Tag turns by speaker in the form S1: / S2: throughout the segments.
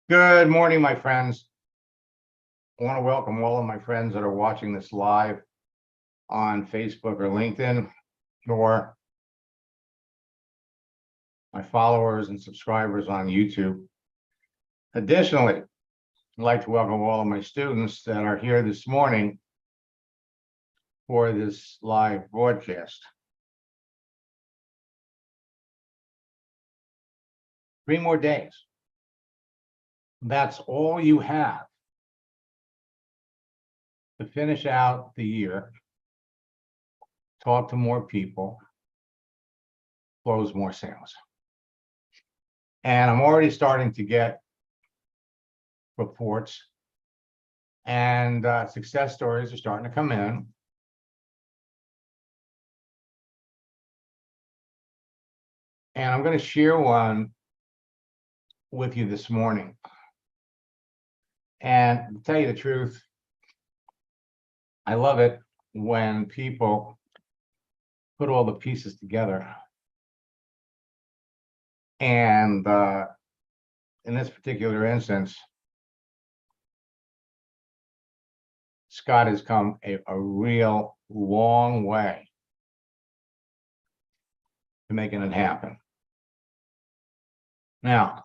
S1: Good morning, my friends. I want to welcome all of my friends that are watching this live on Facebook or LinkedIn, or my followers and subscribers on YouTube. Additionally, I'd like to welcome all of my students that are here this morning for this live broadcast. 3 more days. That's all you have to finish out the year, talk to more people, close more sales. And I'm already starting to get reports and success stories are starting to come in. And I'm going to share one with you this morning. And to tell you the truth, I love it when people put all the pieces together. And in this particular instance, Scott has come a real long way to making it happen. Now,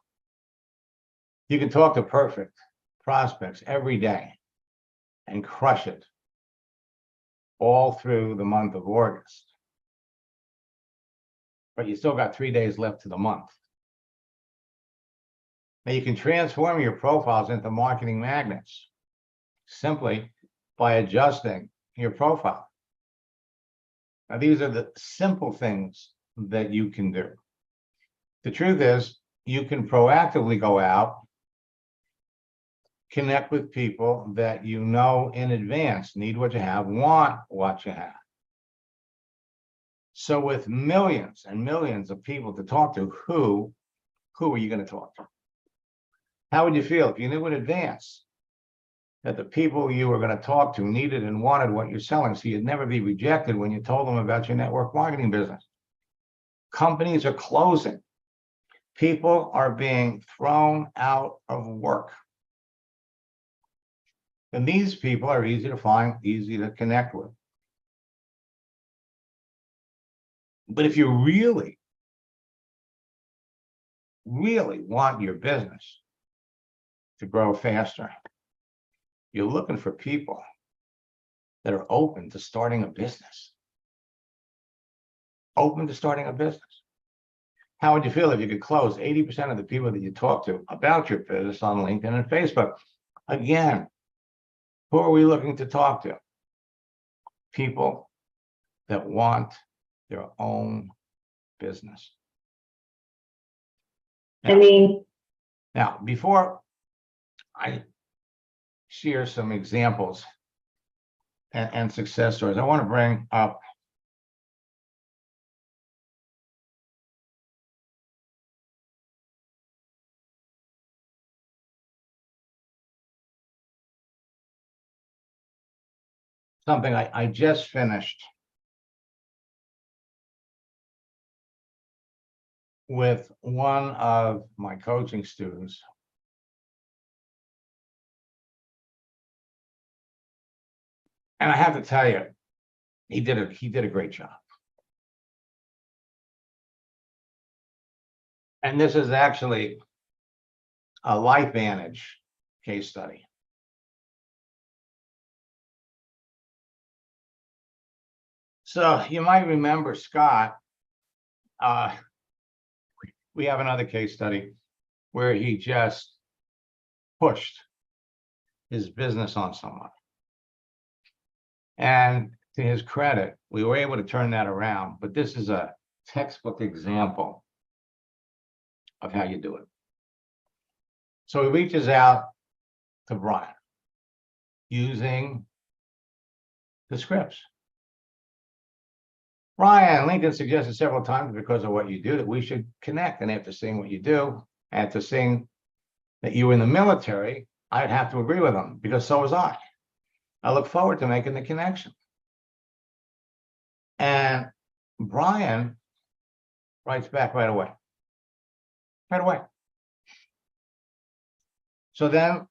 S1: you can talk to perfect prospects every day and crush it all through the month of August. But you still got 3 days left to the month. Now you can transform your profiles into marketing magnets simply by adjusting your profile. Now, these are the simple things that you can do. The truth is, you can proactively go out, connect with people that you know in advance need what you have, want what you have. So with millions and millions of people to talk to, who are you going to talk to? How would you feel if you knew in advance that the people you were going to talk to needed and wanted what you're selling, so you'd never be rejected when you told them about your network marketing business? Companies are closing. People are being thrown out of work. And these people are easy to find, easy to connect with. But if you really, really want your business to grow faster, you're looking for people that are open to starting a business. Open to starting a business. How would you feel if you could close 80% of the people that you talk to about your business on LinkedIn and Facebook? Again, who are we looking to talk to? People that want their own business. Now, before I share some examples and success stories, I want to bring up something I just finished with one of my coaching students. And I have to tell you, he did a great job. And this is actually a LifeVantage case study. So you might remember Scott. We have another case study where he just pushed his business on someone. And to his credit, we were able to turn that around. But this is a textbook example of how you do it. So he reaches out to Brian using the scripts. Brian, Lincoln suggested several times, because of what you do, that we should connect. And after seeing what you do, after seeing that you were in the military, I'd have to agree with him, because so was I. I look forward to making the connection. And Brian writes back right away. Right away. So then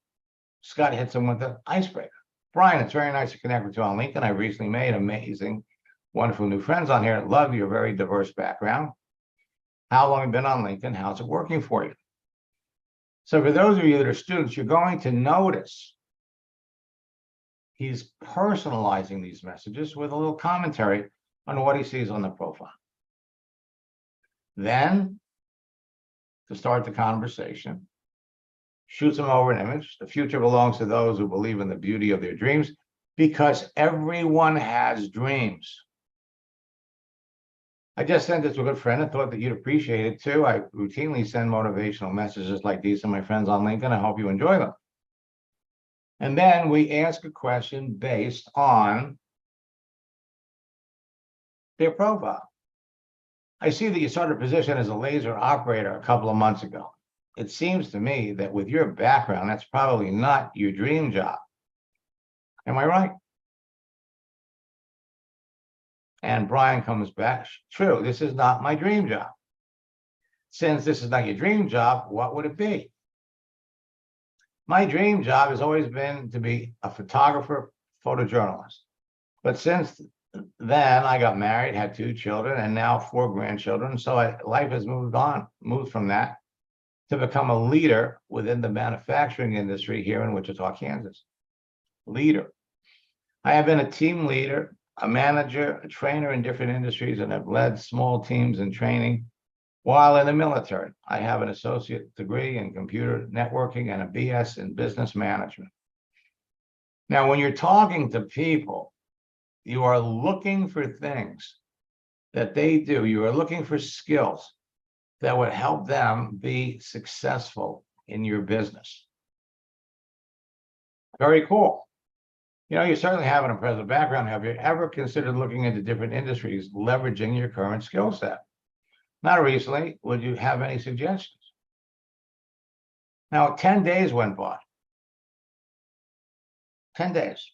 S1: Scott hits him with the icebreaker. Brian, it's very nice to connect with you on LinkedIn. I recently made amazing, wonderful new friends on here. Love your very diverse background. How long have you been on LinkedIn? How's it working for you? So for those of you that are students, you're going to notice he's personalizing these messages with a little commentary on what he sees on the profile. Then, to start the conversation, shoots him over an image. The future belongs to those who believe in the beauty of their dreams, because everyone has dreams. I just sent it to a good friend and thought that you'd appreciate it too. I routinely send motivational messages like these to my friends on LinkedIn. I hope you enjoy them. And then we ask a question based on their profile. I see that you started a position as a laser operator a couple of months ago. It seems to me that with your background, that's probably not your dream job. Am I right? And Brian comes back, true, this is not my dream job. Since this is not your dream job, what would it be? My dream job has always been to be a photographer, photojournalist. But since then, I got married, had 2 children, and now 4 grandchildren. So life has moved from that to become a leader within the manufacturing industry here in Wichita, Kansas. Leader. I have been a team leader, a manager, a trainer in different industries, and have led small teams in training. While in the military, I have an associate degree in computer networking and a BS in business management. Now, when you're talking to people, you are looking for things that they do. You are looking for skills that would help them be successful in your business. Very cool. You know, you certainly have an impressive background. Have you ever considered looking into different industries, leveraging your current skill set? Not recently. Would you have any suggestions? Now, 10 days went by. 10 days.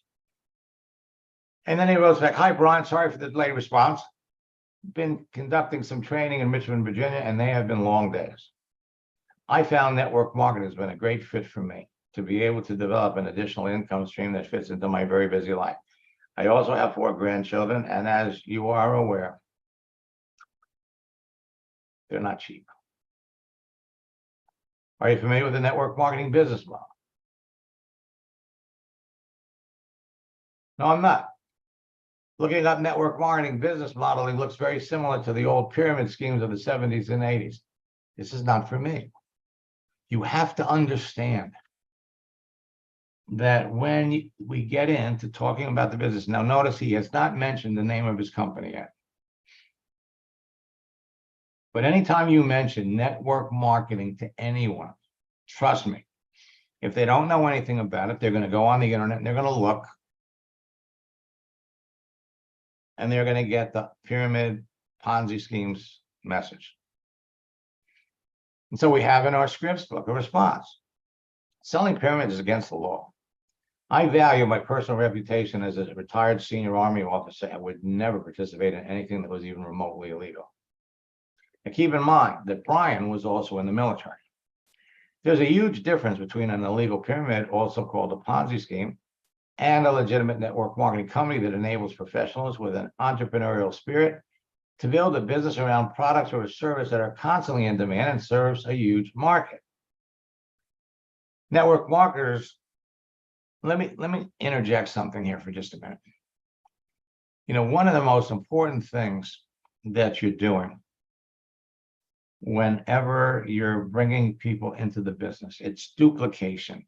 S1: And then he wrote back, hi, Brian, sorry for the delayed response. Been conducting some training in Richmond, Virginia, and they have been long days. I found network marketing has been a great fit for me to be able to develop an additional income stream that fits into my very busy life. I also have 4 grandchildren, and as you are aware, they're not cheap. Are you familiar with the network marketing business model? No, I'm not. Looking up network marketing business model, it looks very similar to the old pyramid schemes of the 70s and 80s. This is not for me. You have to understand that when we get into talking about the business, now notice he has not mentioned the name of his company yet. But anytime you mention network marketing to anyone, trust me, if they don't know anything about it, they're going to go on the internet and they're going to look. And they're going to get the pyramid Ponzi schemes message. And so we have in our scripts book a response. Selling pyramids is against the law. I value my personal reputation as a retired senior Army officer and would never participate in anything that was even remotely illegal. And keep in mind that Brian was also in the military. There's a huge difference between an illegal pyramid, also called a Ponzi scheme, and a legitimate network marketing company that enables professionals with an entrepreneurial spirit to build a business around products or a service that are constantly in demand and serves a huge market. Network marketers, let me interject something here for just a minute. You know, one of the most important things that you're doing whenever you're bringing people into the business, it's duplication.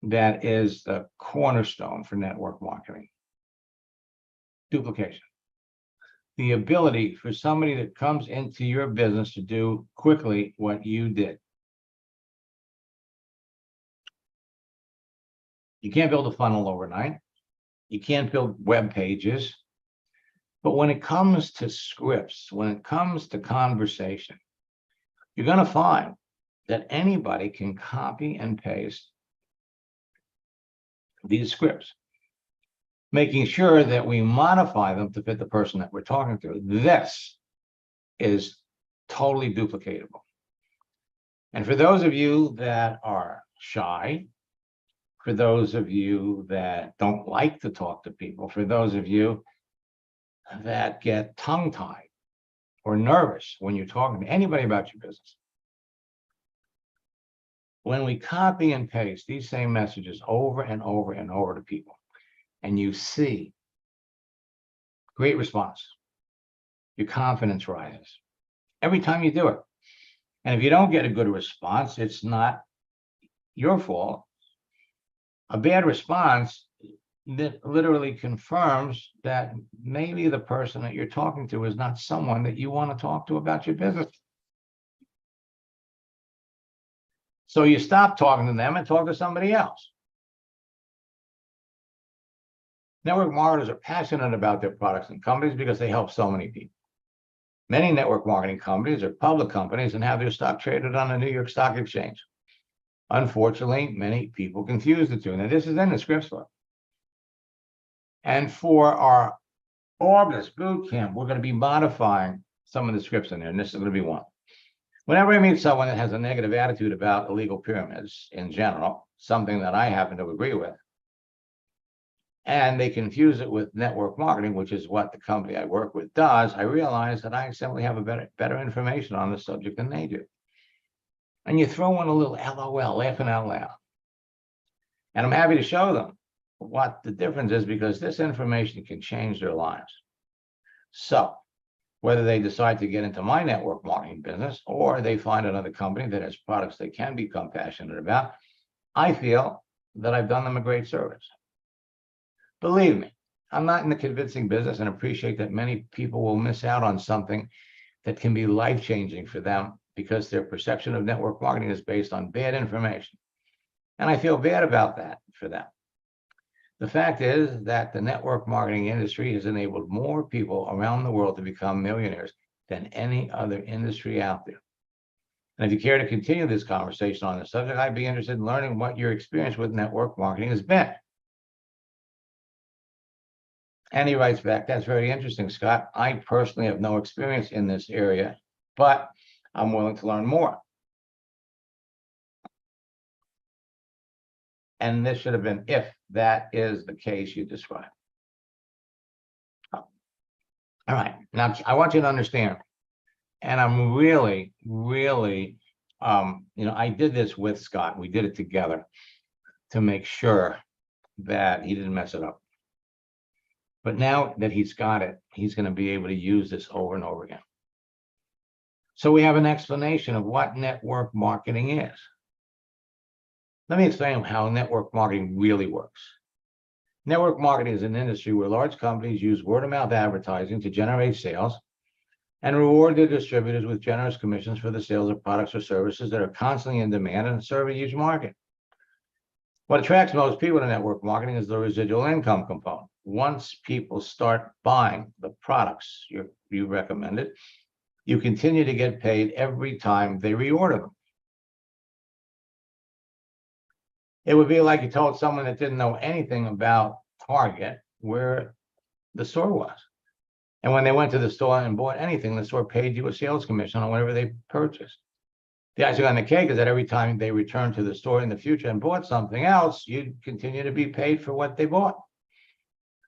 S1: That is the cornerstone for network marketing. Duplication. The ability for somebody that comes into your business to do quickly what you did. You can't build a funnel overnight. You can't build web pages. But when it comes to scripts, when it comes to conversation, you're going to find that anybody can copy and paste these scripts, making sure that we modify them to fit the person that we're talking to. This is totally duplicatable. And for those of you that are shy, for those of you that don't like to talk to people, for those of you that get tongue-tied or nervous when you're talking to anybody about your business, when we copy and paste these same messages over and over and over to people, and you see great response, your confidence rises every time you do it. And if you don't get a good response, it's not your fault. A bad response that literally confirms that maybe the person that you're talking to is not someone that you want to talk to about your business. So you stop talking to them and talk to somebody else. Network marketers are passionate about their products and companies because they help so many people. Many network marketing companies are public companies and have their stock traded on the New York Stock Exchange. Unfortunately, many people confuse the two. Now, this is in the scripts book. And for our August boot camp, we're going to be modifying some of the scripts in there, and this is going to be one. Whenever I meet someone that has a negative attitude about illegal pyramids in general, something that I happen to agree with, and they confuse it with network marketing, which is what the company I work with does, I realize that I simply have a better information on the subject than they do. And you throw in a little LOL, laughing out loud. And I'm happy to show them what the difference is, because this information can change their lives. So whether they decide to get into my network marketing business or they find another company that has products they can become passionate about, I feel that I've done them a great service. Believe me, I'm not in the convincing business and appreciate that many people will miss out on something that can be life-changing for them because their perception of network marketing is based on bad information. And I feel bad about that for them. The fact is that the network marketing industry has enabled more people around the world to become millionaires than any other industry out there. And if you care to continue this conversation on the subject, I'd be interested in learning what your experience with network marketing has been. And he writes back, that's very interesting, Scott. I personally have no experience in this area, but I'm willing to learn more. And this should have been if that is the case you described. All right. Now, I want you to understand, and I'm really, I did this with Scott. We did it together to make sure that he didn't mess it up. But now that he's got it, he's going to be able to use this over and over again. So we have an explanation of what network marketing is. Let me explain how network marketing really works. Network marketing is an industry where large companies use word-of-mouth advertising to generate sales and reward their distributors with generous commissions for the sales of products or services that are constantly in demand and serve a huge market. What attracts most people to network marketing is the residual income component. Once people start buying the products you recommended, you continue to get paid every time they reorder them. It would be like you told someone that didn't know anything about Target where the store was. And when they went to the store and bought anything, the store paid you a sales commission on whatever they purchased. The icing on the cake is that every time they returned to the store in the future and bought something else, you'd continue to be paid for what they bought.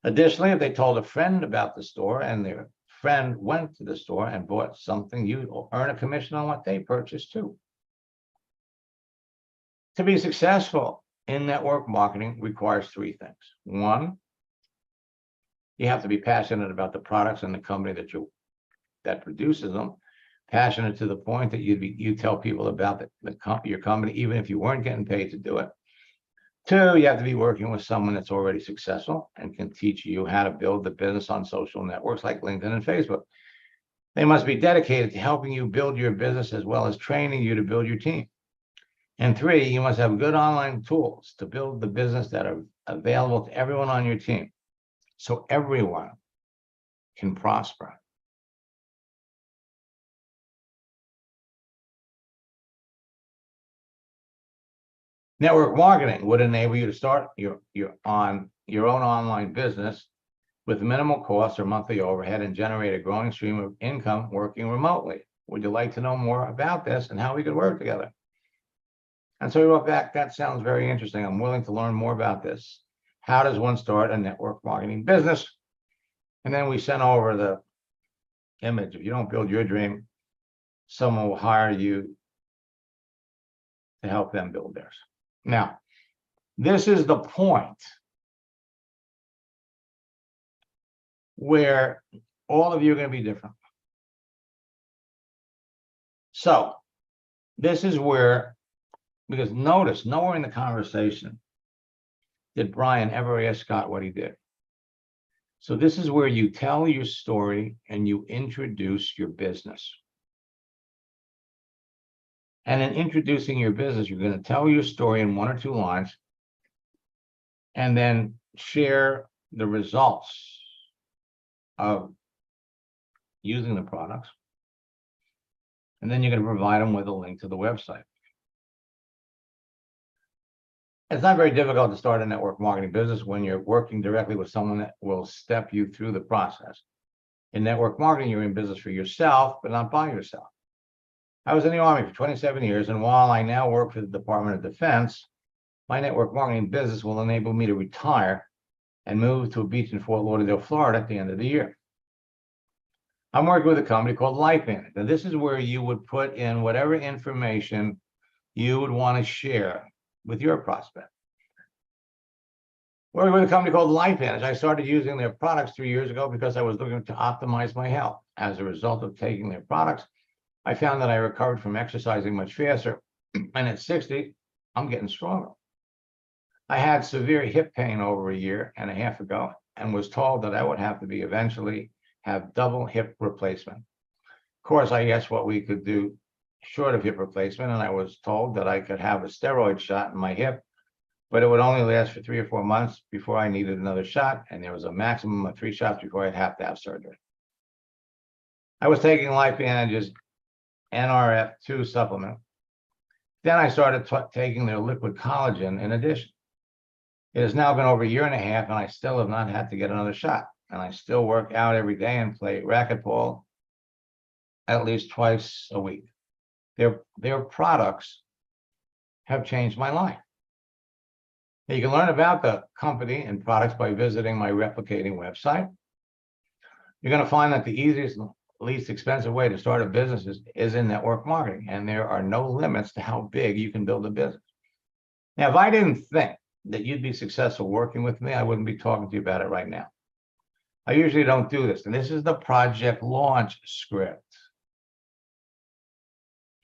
S1: Additionally, if they told a friend about the store and their friend went to the store and bought something, you'd earn a commission on what they purchased too. To be successful in network marketing requires three things. One, you have to be passionate about the products and the company that produces them. Passionate to the point that you tell people about your company, even if you weren't getting paid to do it. Two, you have to be working with someone that's already successful and can teach you how to build the business on social networks like LinkedIn and Facebook. They must be dedicated to helping you build your business as well as training you to build your team. And three, you must have good online tools to build the business that are available to everyone on your team, so everyone can prosper. Network marketing would enable you to start your own online business with minimal costs or monthly overhead and generate a growing stream of income working remotely. Would you like to know more about this and how we could work together? And so he wrote back, that sounds very interesting. I'm willing to learn more about this. How does one start a network marketing business? And then we sent over the image. If you don't build your dream, someone will hire you to help them build theirs. Now, this is the point where all of you are going to be different. So this is where, because notice, nowhere in the conversation did Brian ever ask Scott what he did. So this is where you tell your story and you introduce your business. And in introducing your business, you're going to tell your story in 1 or 2 lines and then share the results of using the products. And then you're going to provide them with a link to the website. It's not very difficult to start a network marketing business when you're working directly with someone that will step you through the process. In network marketing, you're in business for yourself, but not by yourself. I was in the Army for 27 years, and while I now work for the Department of Defense, my network marketing business will enable me to retire and move to a beach in Fort Lauderdale, Florida at the end of the year. I'm working with a company called LifeVantage. And this is where you would put in whatever information you would want to share with your prospect. Working with a company called LifeVantage. I started using their products 3 years ago because I was looking to optimize my health. As a result of taking their products, I found that I recovered from exercising much faster. And at 60, I'm getting stronger. I had severe hip pain over 1.5 years ago and was told that I would have to be eventually have double hip replacement. Of course, I asked what we could do short of hip replacement, and I was told that I could have a steroid shot in my hip, but it would only last for 3 or 4 months before I needed another shot, and there was a maximum of 3 shots before I'd have to have surgery. I was taking LifeVantage's NRF2 supplement. Then I started taking their liquid collagen in addition. It has now been over 1.5 years, and I still have not had to get another shot. And I still work out every day and play racquetball at least twice a week. Their products have changed my life. Now, you can learn about the company and products by visiting my replicating website. You're going to find that the easiest, least expensive way to start a business is in network marketing, and there are no limits to how big you can build a business. Now, if I didn't think that you'd be successful working with me, I wouldn't be talking to you about it right now. I usually don't do this, and this is the project launch script.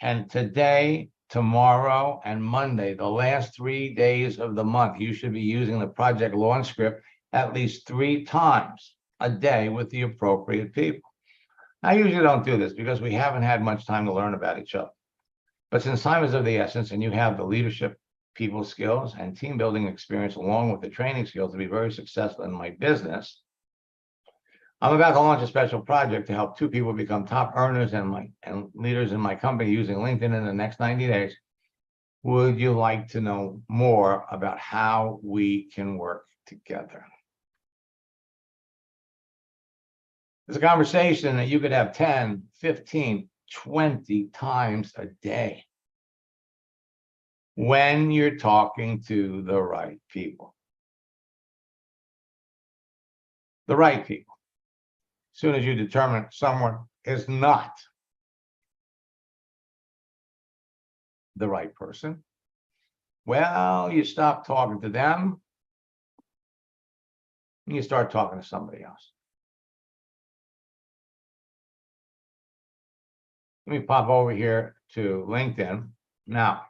S1: And today, tomorrow, and Monday, the last 3 days of the month, you should be using the project launch script at least 3 times a day with the appropriate people. I usually don't do this because we haven't had much time to learn about each other. But since time is of the essence and you have the leadership, people skills, and team building experience along with the training skills to be very successful in my business, I'm about to launch a special project to help 2 people become top earners and leaders in my company using LinkedIn in the next 90 days. Would you like to know more about how we can work together? It's a conversation that you could have 10, 15, 20 times a day when you're talking to the right people. The right people. As soon as you determine someone is not the right person, well, you stop talking to them and you start talking to somebody else. Let me pop over here to LinkedIn. Now,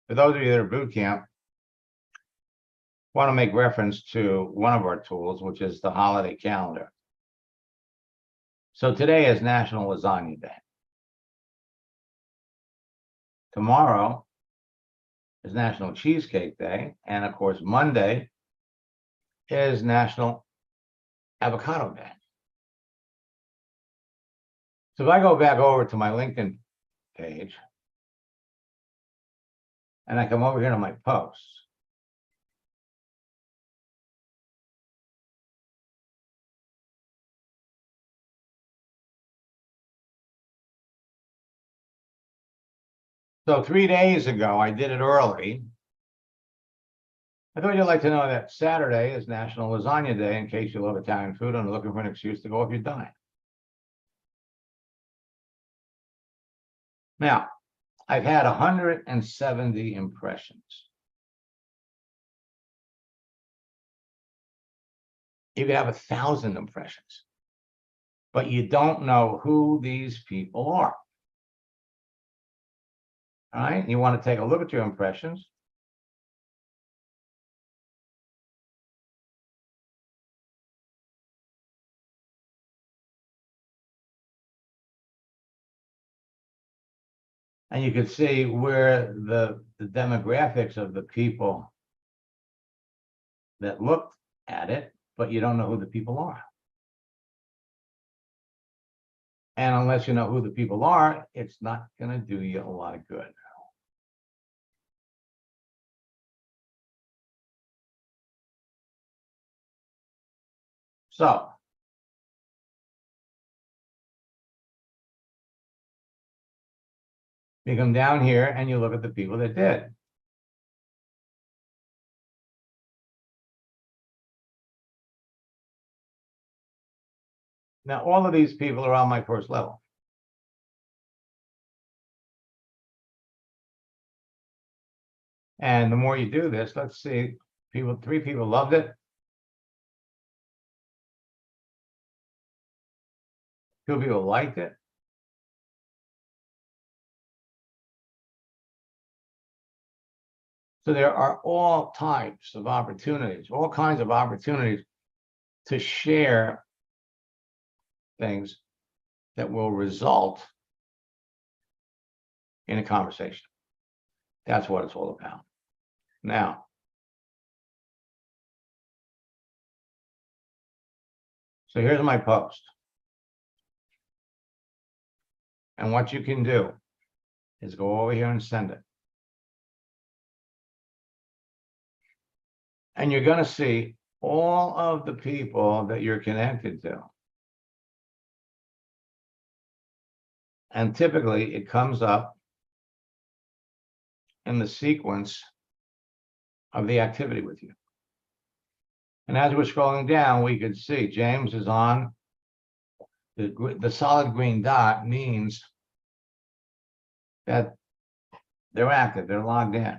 S1: for those of you that are boot camp, I want to make reference to one of our tools, which is the holiday calendar. So today is National Lasagna Day. Tomorrow is National Cheesecake Day. And of course, Monday is National Avocado Day. So if I go back over to my LinkedIn page and I come over here to my posts, So 3 days ago, I did it early. I thought you'd like to know that Saturday is National Lasagna Day in case you love Italian food and are looking for an excuse to go if you're dying. Now, I've had 170 impressions. You could have 1,000 impressions, but you don't know who these people are. All right, you want to take a look at your impressions. And you can see where the demographics of the people that looked at it, but you don't know who the people are. And unless you know who the people are, it's not going to do you a lot of good. So you come down here and you look at the people that did. Now, all of these people are on my first level. And the more you do this, let's see, 3 people loved it. 2 people liked it. So there are all types of opportunities, all kinds of opportunities to share things that will result in a conversation. That's what it's all about. Now, so here's my post. And what you can do is go over here and send it. And you're going to see all of the people that you're connected to. And typically it comes up in the sequence of the activity with you. And as we're scrolling down, we could see James is on. The solid green dot means that they're active, they're logged in.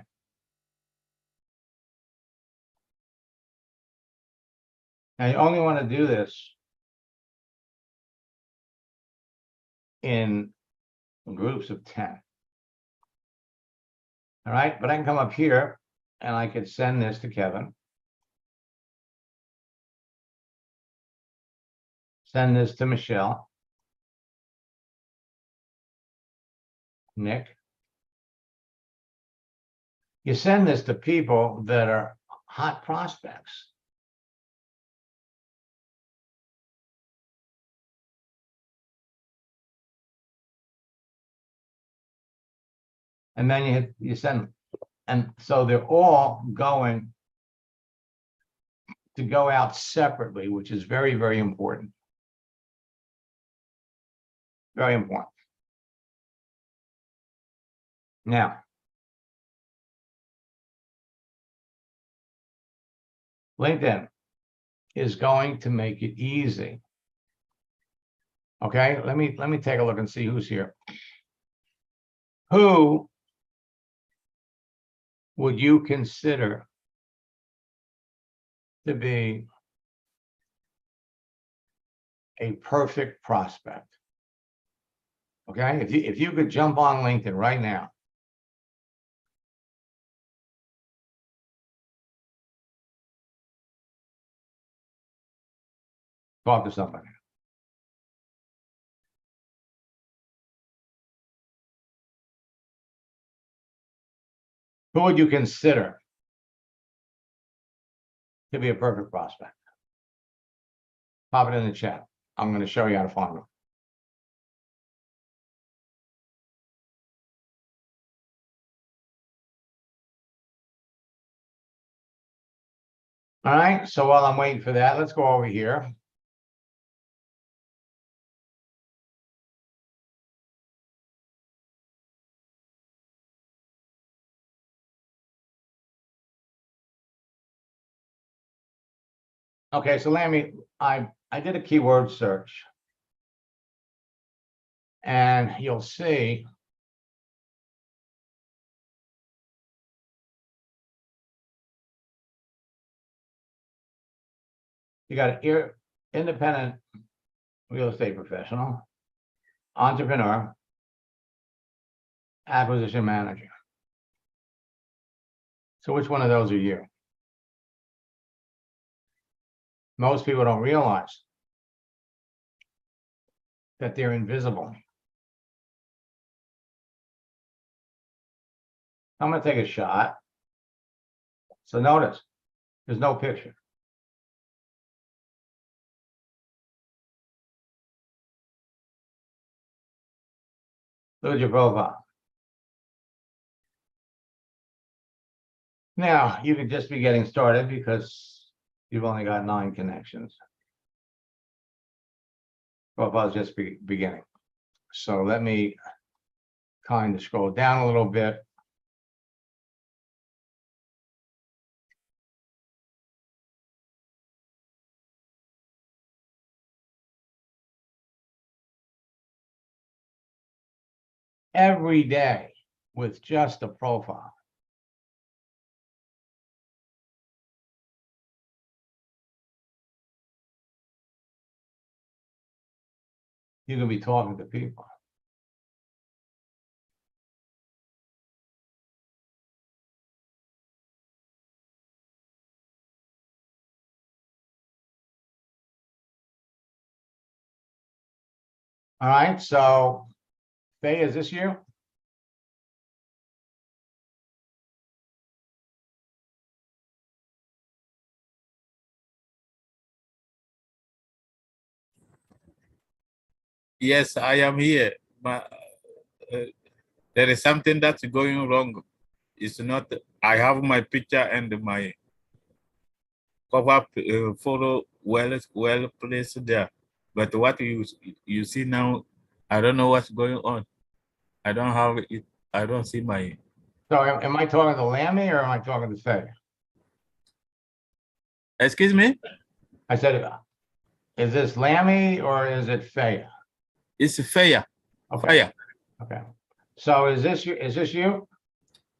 S1: Now you only want to do this in groups of 10. All right, but I can come up here and I could send this to Kevin. Send this to Michelle. Nick. You send this to people that are hot prospects. And then you send them. And so they're all going to go out separately, which is very, very important. Very important. Now, LinkedIn is going to make it easy. Okay, let me take a look and see who's here. Who would you consider to be a perfect prospect? Okay, if you could jump on LinkedIn right now, talk to somebody. Who would you consider to be a perfect prospect? Pop it in the chat. I'm going to show you how to find them. All right, so while I'm waiting for that, let's go over here. Okay, so I did a keyword search. And you'll see you got an independent real estate professional, entrepreneur, acquisition manager. So which one of those are you? Most people don't realize that they're invisible. I'm going to take a shot. So notice, there's no picture. Look at your profile. Now, you could just be getting started because you've only got 9 connections. Profile's just beginning. So let me kind of scroll down a little bit. Every day with just a profile. You can be talking to people. All right, so Faye, is this you?
S2: Yes, I am here, but there is something that's going wrong. It's not, I have my picture and my cover photo well placed there. But what you see now, I don't know what's going on. I don't have it. I don't see my.
S1: So am I talking to Lammy or am I talking to Faye?
S2: Excuse me?
S1: I said, is this Lammy or is it Faye?
S2: It's fair.
S1: Okay.
S2: Fair.
S1: Okay. So is this you? Is this you?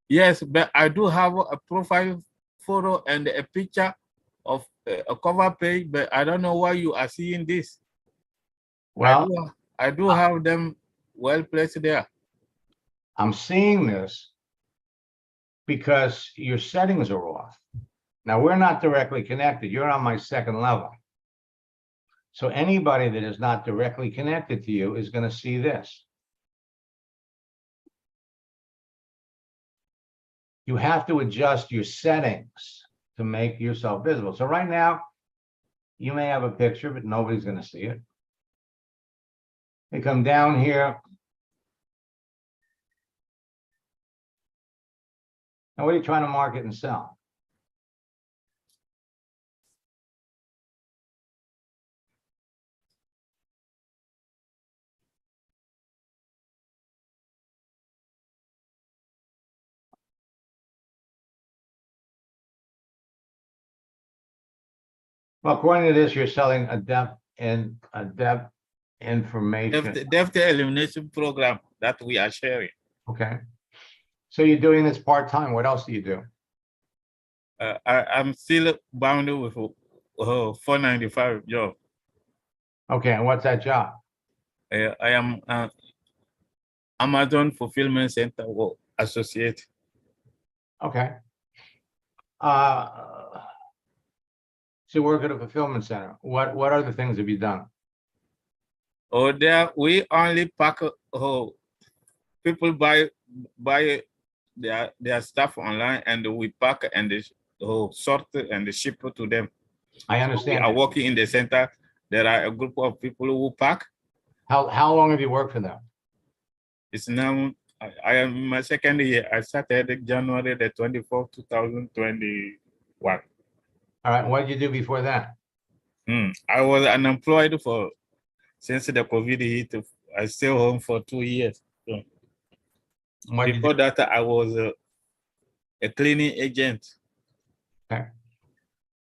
S2: Yes, but I do have a profile photo and a picture of a cover page, but I don't know why you are seeing this.
S1: Well,
S2: I do have them well placed there.
S1: I'm seeing this because your settings are off. Now, we're not directly connected. You're on my second level. So anybody that is not directly connected to you is going to see this. You have to adjust your settings to make yourself visible. So right now, you may have a picture, but nobody's going to see it. They come down here. Now, what are you trying to market and sell? Well, according to this, you're selling a depth information.
S2: Depth elimination program that we are sharing.
S1: Okay. So you're doing this part-time. What else do you do?
S2: I'm still bound with a 495 job.
S1: Okay, and what's that job?
S2: I am Amazon Fulfillment Center associate.
S1: Okay. So you work at a fulfillment center. What other things have you done?
S2: Oh, there we only pack. People buy their stuff online, and we pack and sort and ship to them.
S1: I understand.
S2: We are working in the center. There are a group of people who pack.
S1: How long have you worked for them?
S2: It's now I am in my second year. I started January the 24th, 2021.
S1: All right. What did you do before that?
S2: I was unemployed since the COVID hit. I stayed home for 2 years. So before that, I was a cleaning agent.
S1: Okay.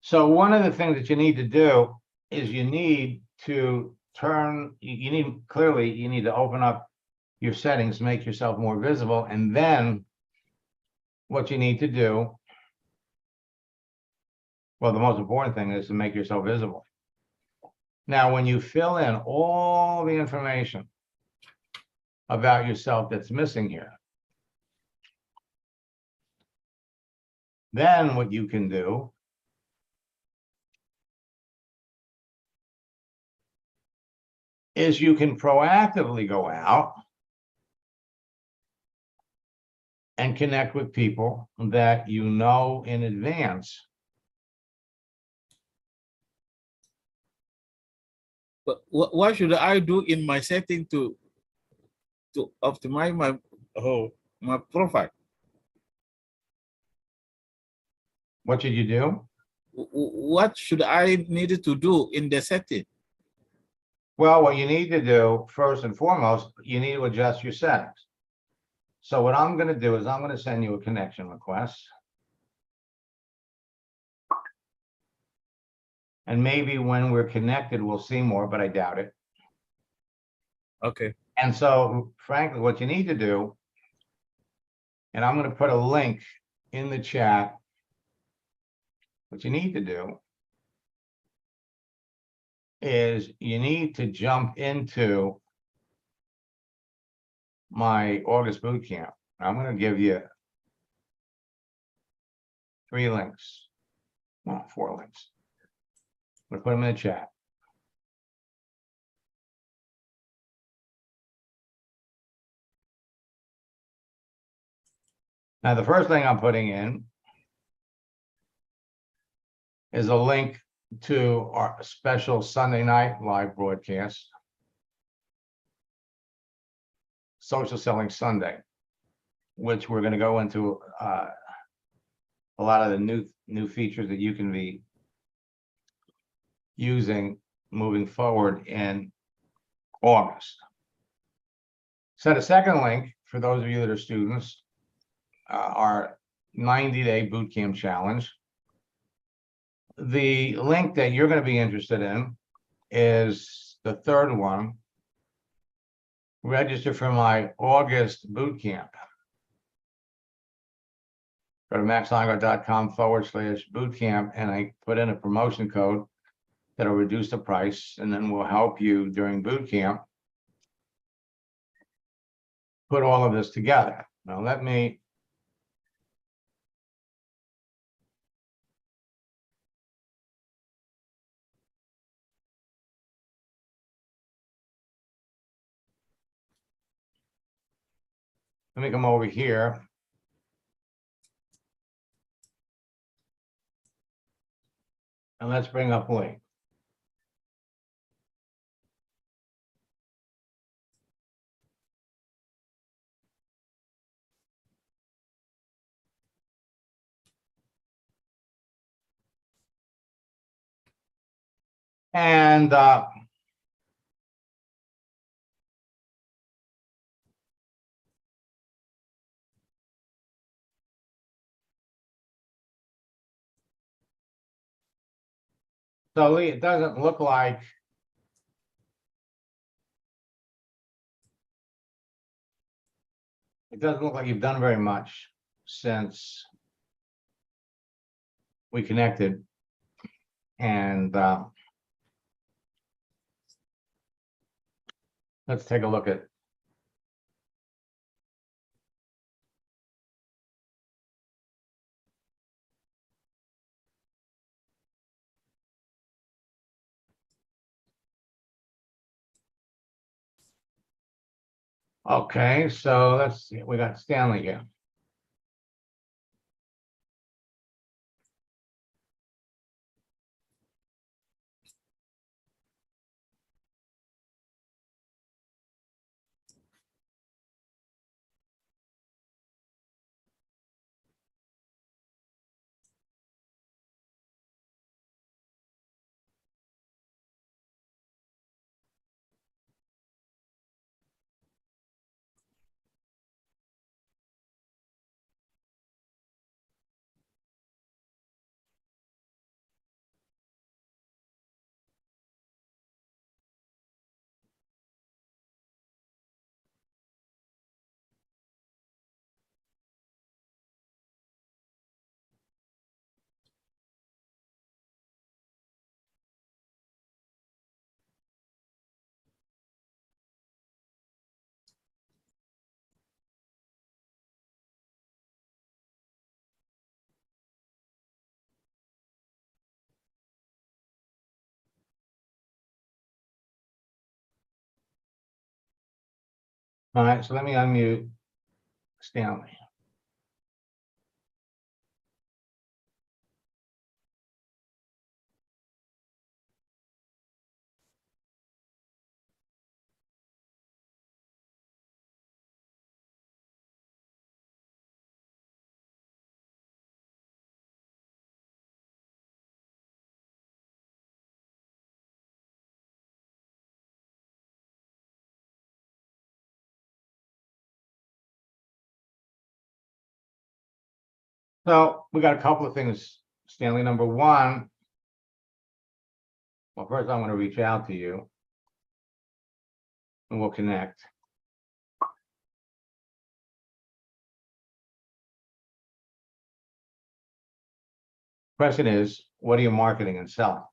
S1: So one of the things that you need to do is you need to turn, you need, clearly, you need to open up your settings, make yourself more visible, and then what you need to do, well, the most important thing is to make yourself visible. Now, when you fill in all the information about yourself that's missing here, then what you can do is you can proactively go out and connect with people that you know in advance.
S2: But what should I do in my setting to optimize my profile?
S1: What should you do?
S2: What should I need to do in the setting?
S1: Well, what you need to do, first and foremost, you need to adjust your settings. So what I'm going to do is I'm going to send you a connection request. And maybe when we're connected, we'll see more, but I doubt it.
S2: Okay.
S1: And so, frankly, what you need to do, and I'm going to put a link in the chat, what you need to do is you need to jump into my August boot camp. I'm going to give you 3 links, well, 4 links. I'm going to put them in the chat. Now, the first thing I'm putting in is a link to our special Sunday night live broadcast, Social Selling Sunday, which we're going to go into a lot of the new features that you can be using moving forward in August. So the second link, for those of you that are students, our 90-day bootcamp challenge. The link that you're going to be interested in is the third one. Register for my August bootcamp. Go to maxligo.com/bootcamp, and I put in a promotion code that'll reduce the price, and then we'll help you during bootcamp put all of this together. Now let me come over here. And let's bring up link. And so Lee, it doesn't look like you've done very much since we connected. And let's take a look at okay, so let's see. We got Stanley here. All right, so let me unmute Stanley. So we got a couple of things, Stanley. Number one, well, first I'm going to reach out to you and we'll connect. Question is, what are you marketing and selling?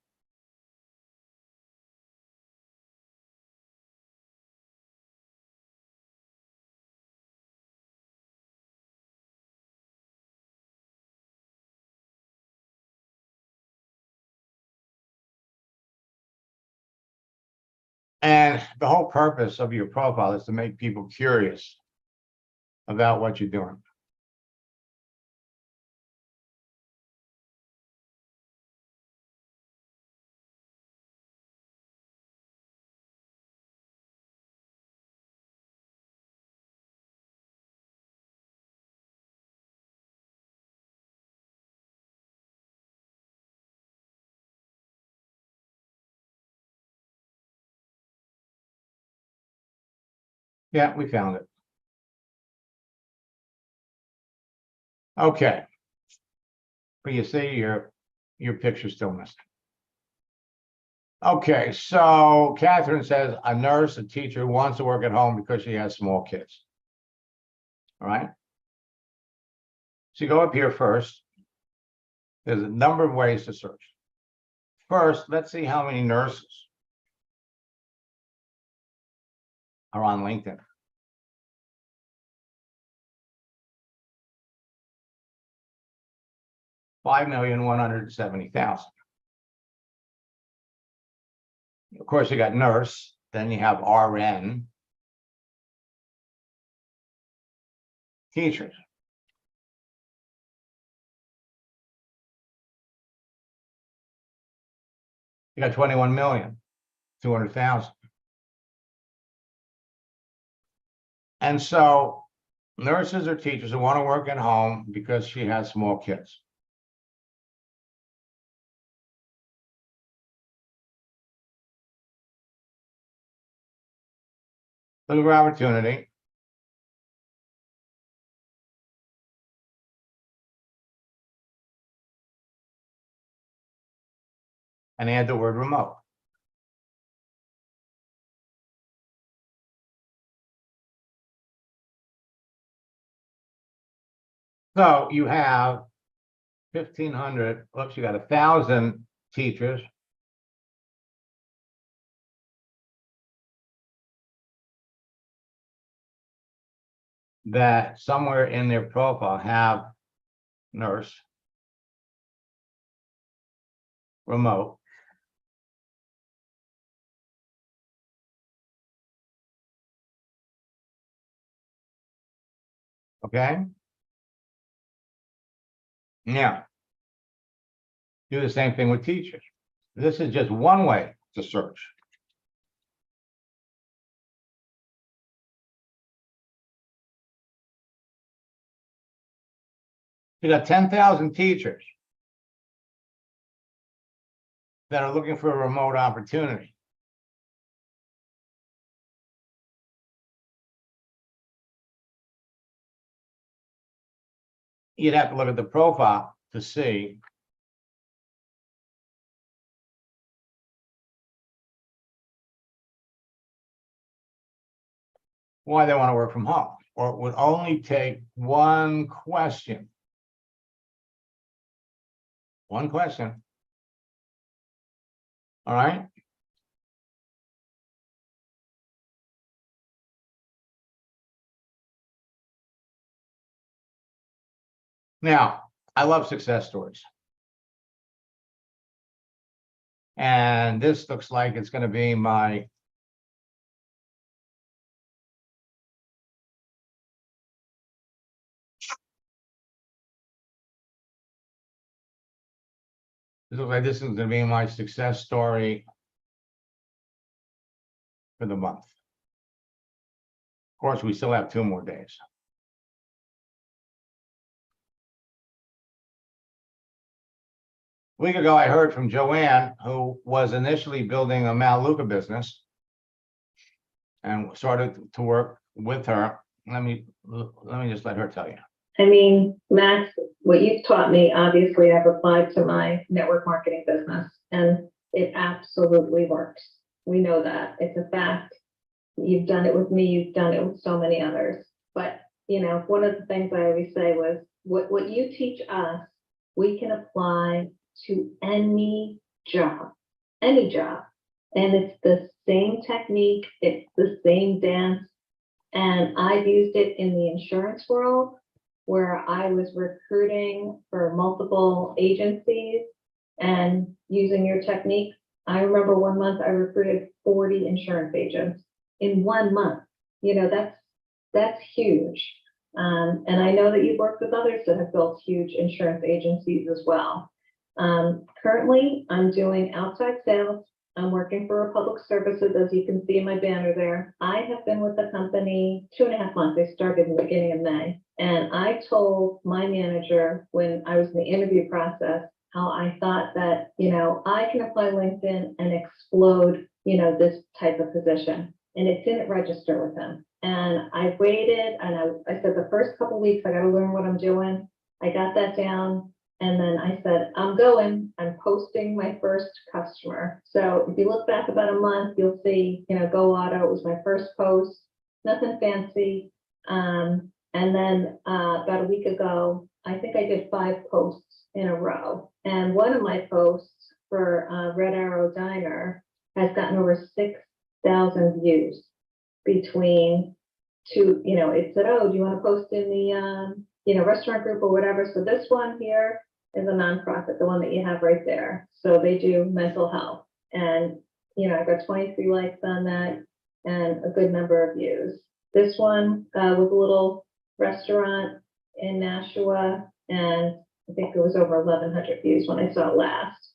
S1: And the whole purpose of your profile is to make people curious about what you're doing. Yeah, we found it. Okay. But you see your picture's still missing. Okay, so Catherine says a nurse, a teacher wants to work at home because she has small kids. All right. So you go up here first. There's a number of ways to search. First, let's see how many nurses are on LinkedIn. 5,170,000. Of course, you got nurse, then you have RN, teachers. You got 21,200,000. And so nurses or teachers who want to work at home because she has small kids. Look for opportunity. And add the word remote. So you have 1,500, oops, you got 1,000 teachers. That somewhere in their profile have nurse, remote. Okay. Now, do the same thing with teachers. This is just one way to search. You got 10,000 teachers that are looking for a remote opportunity. You'd have to look at the profile to see why they want to work from home, or it would only take one question. One question. All right. Now, I love success stories. And this looks like it's going to be my This is gonna be my success story for the month. Of course, we still have 2 more days. A week ago, I heard from Joanne, who was initially building a Maluka business and started to work with her. Let me just let her tell you.
S3: I mean, Max, what you've taught me, obviously I've applied to my network marketing business and it absolutely works. We know that. It's a fact. You've done it with me, you've done it with so many others. But, you know, one of the things I always say was, what you teach us, we can apply to any job. And it's the same technique, it's the same dance. And I've used it in the insurance world where I was recruiting for multiple agencies and using your technique. I remember one month I recruited 40 insurance agents in 1 month. You know, that's huge. And I know that you've worked with others that have built huge insurance agencies as well. Currently, I'm doing outside sales. I'm working for Republic Services, as you can see in my banner there. I have been with the company 2.5 months. I started in the beginning of May. And I told my manager when I was in the interview process, how I thought that, you know, I can apply LinkedIn and explode, you know, this type of position. And it didn't register with him. And I waited and I said the first couple of weeks, I got to learn what I'm doing. I got that down. And then I said, I'm posting my first customer. So if you look back about a month, you'll see, you know, Go Auto, it was my first post, nothing fancy. And then about a week ago, I think I did 5 posts in a row. And one of my posts for Red Arrow Diner has gotten over 6,000 views between 2, you know, it said, oh, do you want to post in the, you know, restaurant group or whatever? So this one here is a nonprofit, the one that you have right there. So they do mental health. And, you know, I got 23 likes on that and a good number of views. This one was a little restaurant in Nashua, and I think it was over 1,100 views when I saw it last.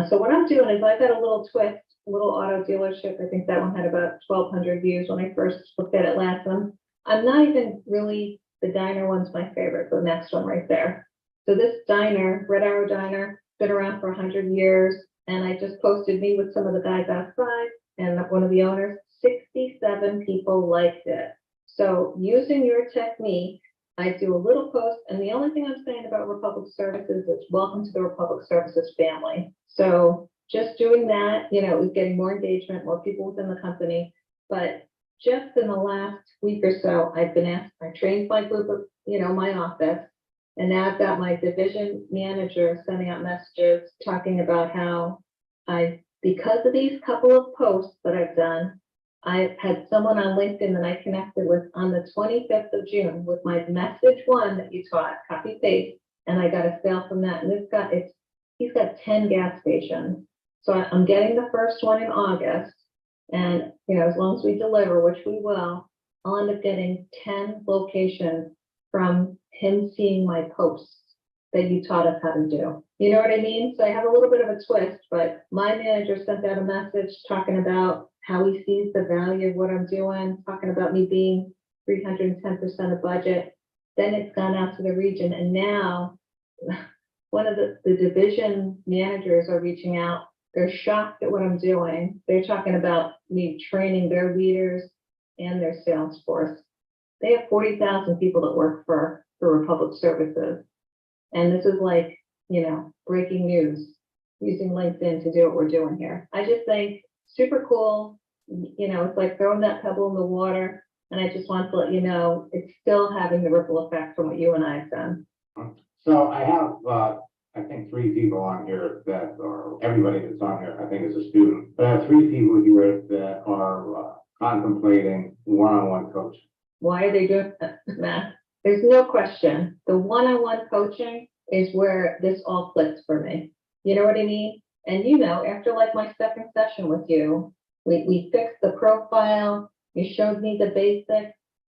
S3: So what I'm doing is I've got a little twist, a little auto dealership. I think that one had about 1,200 views when I first looked at it last one. I'm not even really, the diner one's my favorite, the next one right there. So this diner, Red Arrow Diner, been around for 100 years. And I just posted me with some of the guys outside and one of the owners, 67 people liked it. So using your technique, I do a little post, and the only thing I'm saying about Republic Services is welcome to the Republic Services family. So just doing that, you know, is getting more engagement, more people within the company. But just in the last week or so, I've been asked, I trained my group of, you know, my office, and now I've got my division manager sending out messages talking about how because of these couple of posts that I've done, I've had someone on LinkedIn that I connected with on the 25th of June with my message one that you taught, copy paste, and I got a sale from that. And he's got 10 gas stations. So I'm getting the first one in August. And, you know, as long as we deliver, which we will, I'll end up getting 10 locations from him seeing my posts that you taught us how to do. You know what I mean? So I have a little bit of a twist, but my manager sent out a message talking about how he sees the value of what I'm doing, talking about me being 310% of budget. Then it's gone out to the region. And now one of the division managers are reaching out. They're shocked at what I'm doing. They're talking about me training their leaders and their sales force. They have 40,000 people that work for Republic Services. And this is like, you know, breaking news, using LinkedIn to do what we're doing here. I just think super cool. You know, it's like throwing that pebble in the water. And I just want to let you know, it's still having the ripple effect from what you and I have done.
S1: So I have, I think 3 people on here that are, everybody that's on here, I think is a student. But I have 3 people here that are contemplating one-on-one coaching.
S3: Why are they doing that, Matt? There's no question. The one-on-one coaching is where this all clicks for me. You know what I mean? And you know, after like my second session with you, we fixed the profile. You showed me the basics.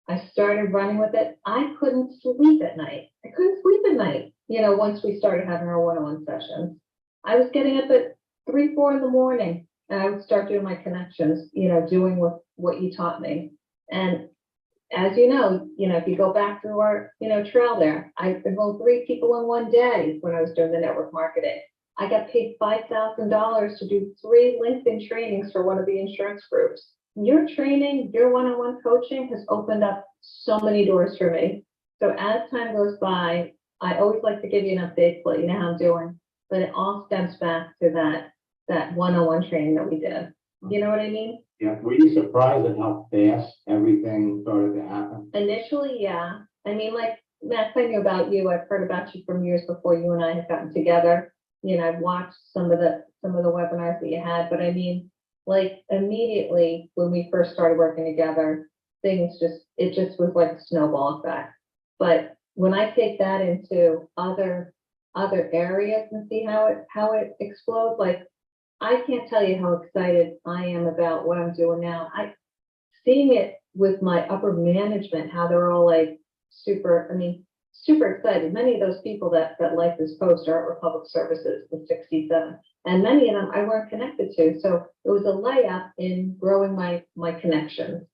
S3: I started running with it. I couldn't sleep at night. You know, once we started having our one-on-one sessions. I was getting up at 3, 4 in the morning, and I would start doing my connections, doing what you taught me. And as you know, if you go back through our, trail there, I enrolled 3 people in one day when I was doing the network marketing. I got paid $5,000 to do 3 LinkedIn trainings for one of the insurance groups. Your training, your one-on-one coaching has opened up so many doors for me. So as time goes by, I always like to give you an update to let you know how I'm doing, but it all stems back to that one-on-one training that we did. You know what I mean?
S1: Yeah, were you surprised at how fast everything started to happen?
S3: Initially, yeah. I mean, like, Max, I knew about you. I've heard about you from years before you and I had gotten together. I've watched some of the webinars that you had, but I mean, like, immediately when we first started working together, it just was like a snowball effect. But when I take that into other areas and see how it explodes, like, I can't tell you how excited I am about what I'm doing now. Seeing it with my upper management, how they're all like super excited. Many of those people that like this post are at Republic Services, the 67, and many of them I weren't connected to. So it was a layup in growing my connections.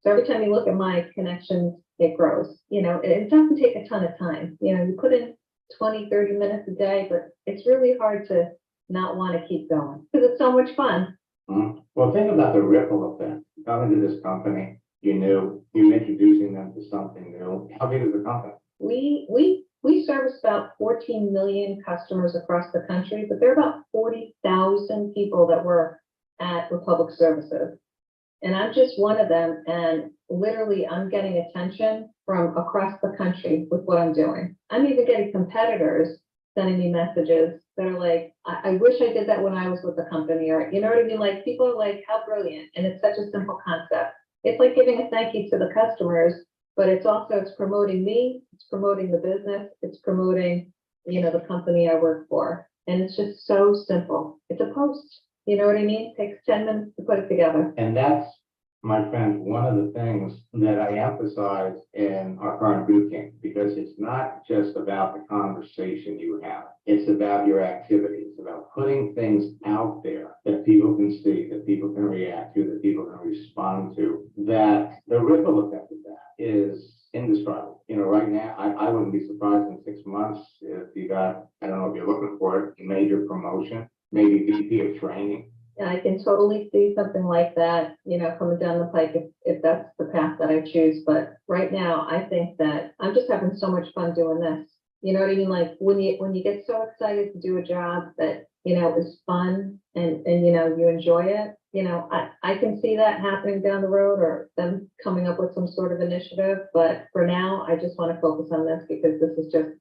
S3: So every time you look at my connections, it grows. It doesn't take a ton of time. You put in 20, 30 minutes a day, but it's really hard to not want to keep going because it's so much fun.
S1: Well, think about the ripple effect. Coming to this company, you're introducing them to something new. How big is the company?
S3: We service about 14 million customers across the country, but there are about 40,000 people that work at Republic Services. And I'm just one of them. And literally, I'm getting attention from across the country with what I'm doing. I'm even getting competitors sending me messages that are like, I wish I did that when I was with the company, or you know what I mean? Like, people are like, how brilliant. And it's such a simple concept. It's like giving a thank you to the customers, but it's promoting me, it's promoting the business, it's promoting, the company I work for. And it's just so simple. It's a post. You know what I mean? It takes 10 minutes to put it together.
S1: And that's, my friend, one of the things that I emphasize in our current boot camp, because it's not just about the conversation you have. It's about your activities, about putting things out there that people can see, that people can react to, that people can respond to, that the ripple effect of that is indescribable. Right now, I wouldn't be surprised in 6 months if you got, I don't know if you're looking for it, a major promotion, maybe VP of training.
S3: I can totally see something like that, coming down the pike if that's the path that I choose. But right now, I think that I'm just having so much fun doing this. You know what I mean? Like, when you get so excited to do a job that, is fun and you enjoy it, I can see that happening down the road or them coming up with some sort of initiative. But for now, I just want to focus on this because this is just,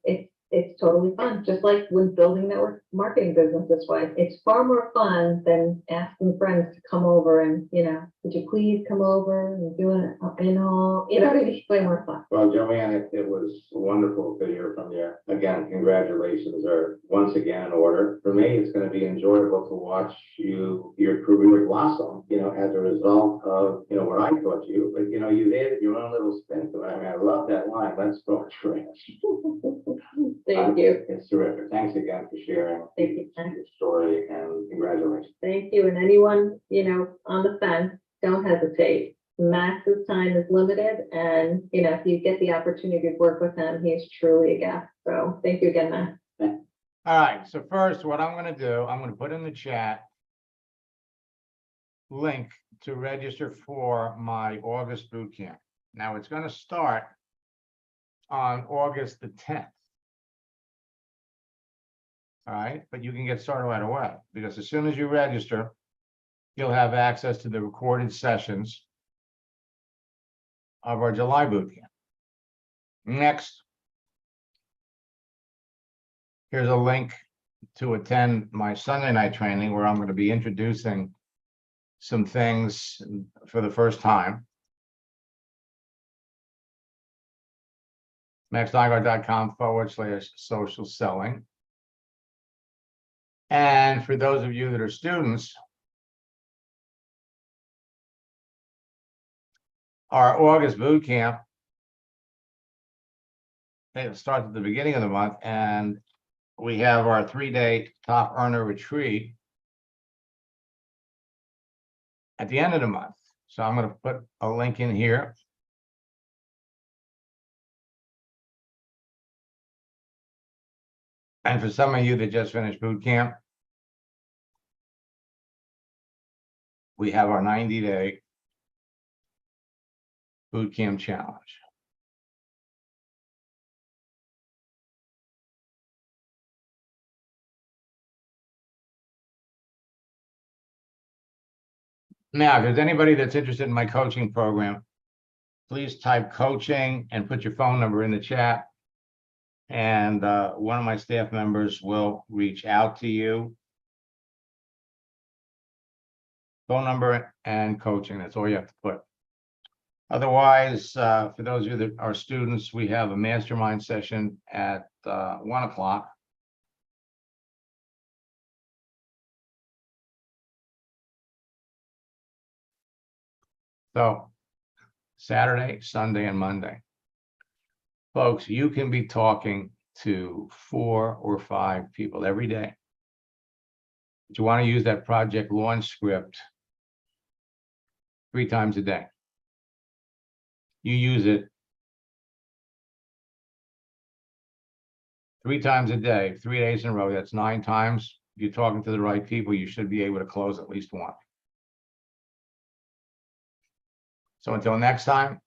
S3: it's totally fun. Just like when building network marketing business this way, it's far more fun than asking friends to come over and, would you please come over and do it, it's way more fun.
S1: Well, Joanne, it was wonderful to hear from you. Again, congratulations are once again in order. For me, it's going to be enjoyable to watch your career blossom, as a result of, what I taught you. But, you added your own little spin to it. I mean, I love that line. Let's talk trash.
S3: Thank you.
S1: It's terrific. Thanks again for sharing your story, and congratulations.
S3: Thank you. And anyone, on the fence, don't hesitate. Max's time is limited. And, if you get the opportunity to work with him, he's truly a guest. So thank you again, Max.
S1: All right. So first, what I'm going to do, I'm going to put in the chat link to register for my August boot camp. Now it's going to start on August the 10th. All right, but you can get started right away because as soon as you register, you'll have access to the recorded sessions of our July boot camp. Next, here's a link to attend my Sunday night training where I'm going to be introducing some things for the first time. maxnygaard.com/social selling. And for those of you that are students, our August boot camp, it starts at the beginning of the month, and we have our 3-day top earner retreat at the end of the month. So I'm going to put a link in here. And for some of you that just finished boot camp, we have our 90-day boot camp challenge. Now, if there's anybody that's interested in my coaching program, please type coaching and put your phone number in the chat. And one of my staff members will reach out to you. Phone number and coaching, that's all you have to put. Otherwise, for those of you that are students, we have a mastermind session at 1 o'clock. So Saturday, Sunday, and Monday. Folks, you can be talking to 4 or 5 people every day. But you want to use that project launch script 3 times a day. You use it 3 times a day, 3 days in a row. That's 9 times. If you're talking to the right people, you should be able to close at least one. So until next time,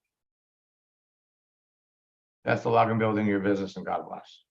S1: that's the luck in building your business, and God bless.